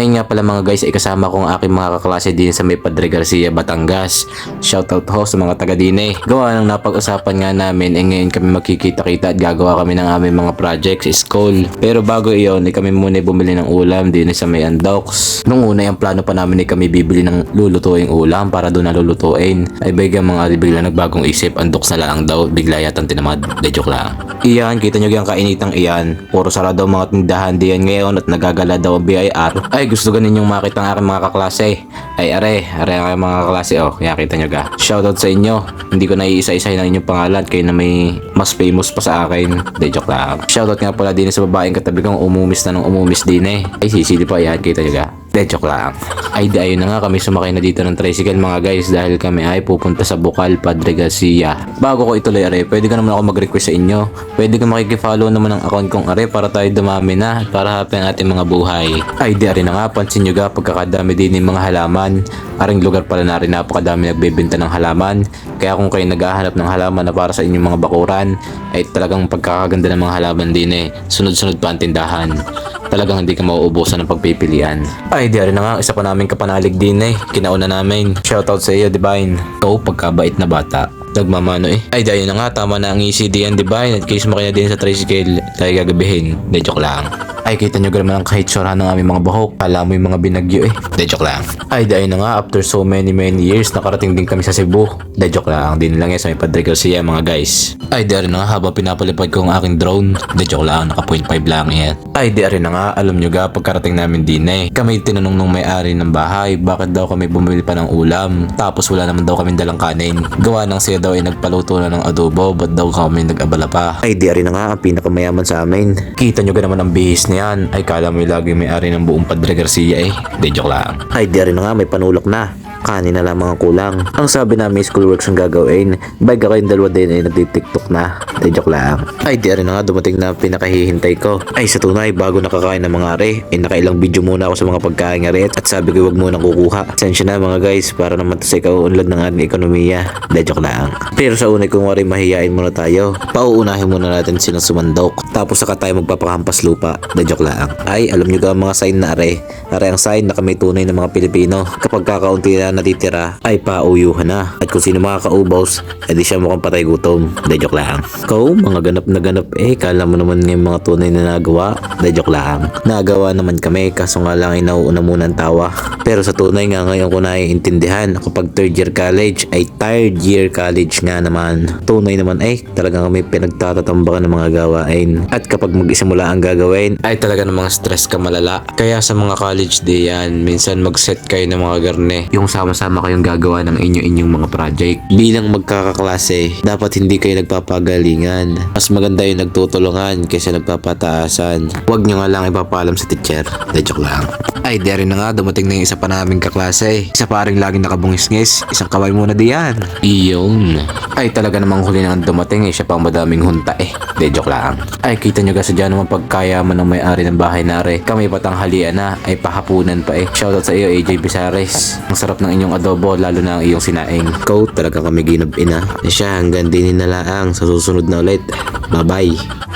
Ngayon nga pala mga guys ay kasama ko ang aking mga kaklase din sa may Padre Garcia, Batangas. Shoutout ho sa mga taga din eh. Gawa ng napag-usapan nga namin ay ngayon kami magkikita-kita at gagawa kami ng aming mga projects sa school. Pero bago iyon ay kami muna bumili ng ulam din sa may Andox. Nung una yung plano pa namin ay kami bibili ng lulutuing ulam para doon na lulutuin. Ay bigyan mga bigla nagbagong isip, Andox na lang daw, bigla yatang tinamad. De joke lang. Iyan, kita nyo yung kainitang iyan. Puro sarado mga tindahan diyan ngayon at nagagala daw ang BIR. Ay gusto ganin yung makita ng aking mga kaklase. Ay are ang mga kaklase oh. Kaya kita nyo ga. Shoutout sa inyo. Hindi ko na iisa-isahin ang inyong pangalan kayo na may mas famous pa sa akin. De joke lang. Shoutout nga pala din sa babaeng katabi kong umumis na nung umumis din eh. Ay sisili pa yan, kita nyo ga. De joke lang. Ay di ayun na nga kami sumakay na dito ng tricycle mga guys dahil kami ay pupunta sa Bukal, Padre Garcia. Bago ko ituloy are, pwede ka naman ako mag-request sa inyo. Pwede ka makikifollow naman ang account kong are para tayo dumami na para happy ang ating mga buhay. Ay di are na nga, pansin nyo ga pagkakadami din ng mga halaman. Aring lugar pala na rin napakadami nagbebenta ng halaman. Kaya kung kayo naghahanap ng halaman na para sa inyong mga bakuran, ay talagang pagkakaganda ng mga halaman din eh. Sunod-sunod pa ang tindahan. Talagang hindi ka mauubusan ng pagpipilian. Ay, di rin na nga, isa pa namin kapanalig din eh. Kinauna namin. Shoutout sa iyo, Divine. So, pagkabait na bata. Nagmamano eh. Ay, dahil na nga, tama na ang ECD yan, Divine. At case sumakay na din sa tricycle, tayo gagabihin. De joke lang. Ay, kita nyo naman ang kahit sura ng aming mga buhok. Kala mo yung mga binagyo eh. De joke lang. Ay, dahil na nga, after so many years, nakarating din kami sa Cebu. De joke lang. Din lang yan sa may Padre Garcia mga guys. Ay, di rin na nga, habang pinapalipad ko ang aking drone. De joke lang, naka 0.5 lang yan. Ay, di rin na nga, alam nyo ga, pagkarating namin din eh. Kami tinanong nung may-ari ng bahay, bakit daw kami bumili pa ng ulam. Tapos wala naman daw kami dalang kanin. Gawa ng siya daw ay nagpaluto na ng adobo, ba't daw kami nag-abala pa. Ay, di rin na nga, ang pinakamayaman sa amin. Kita nyo ga naman ang bihis na yan. Ay, kala mo lagi may-ari ng buong Padre Garcia eh. De joke lang. Ay, di rin na nga, may panulok na. Kanin na lamang ang kulang. Ang sabi namin schoolworks ang gagawin. Bag ako yung dalawa din ay nagtitiktok na. De joke lang. Ay di rin na nga dumating na pinakahihintay ko. Ay sa tunay bago nakakain ng mga are. Ay nakailang video muna ako sa mga pagkain are. At sabi ko huwag muna kukuha. Sensya na mga guys para naman to sa ikaunlad ng ating ekonomiya. De joke lang. Pero sa unay kung are mahihain muna tayo. Pauunahin muna natin silang sumandok. Tapos saka tayo magpapakampas lupa. De joke lang. Ay alam nyo ka mga sign na are. Are ang sign na kami tunay ng mga Pilipino. Kapag kakaunti na natitira ay pauyuhan na. At kung sino makakaubos, edi siya mukhang patay gutom. De joke lang. Ikaw, mga ganap na ganap eh, kala mo naman ng mga tunay na nagawa. De joke lang. Nagawa naman kami, kaso nga lang ay nauuna muna ang tawa. Pero sa tunay nga ngayon ko naiintindihan, kapag third year college ay third year college nga naman. Tunay naman ay talagang kami pinagtatatambakan ng mga gawain. At kapag mag-isimula ang gagawin ay talaga namang stress ka malala. Kaya sa mga college day yan, minsan mag-set kayo ng mga garne. Yung sama-sama kayong gagawa ng inyong mga project. Bilang magkakaklase, dapat hindi kayo nagpapagalingan. Mas maganda yung nagtutulungan kaysa nagpapataasan. Huwag nyo nga lang ipapaalam sa teacher. De joke lang. Ay, di rin na nga, dumating na yung isa pa naming kaklase. Isa pa rin laging nakabungis-ngis. Isang kaway muna diyan. Iyon. Ay, talaga namang huli na dumating eh. Siya pang madaming hunta eh. De joke lang. Ay, kita nyo kasi dyan naman pagkayaman ng may-ari ng bahay na re. Kami patanghalian na, ay pahapunan pa eh. Shoutout sa iyo, AJ Bisares. Ang sarap ng inyong adobo, lalo na ang iyong sinaing. Ikaw, talaga kami ginab-ina. Siya, hanggang din na lang sa susunod na ulit. Bye-bye.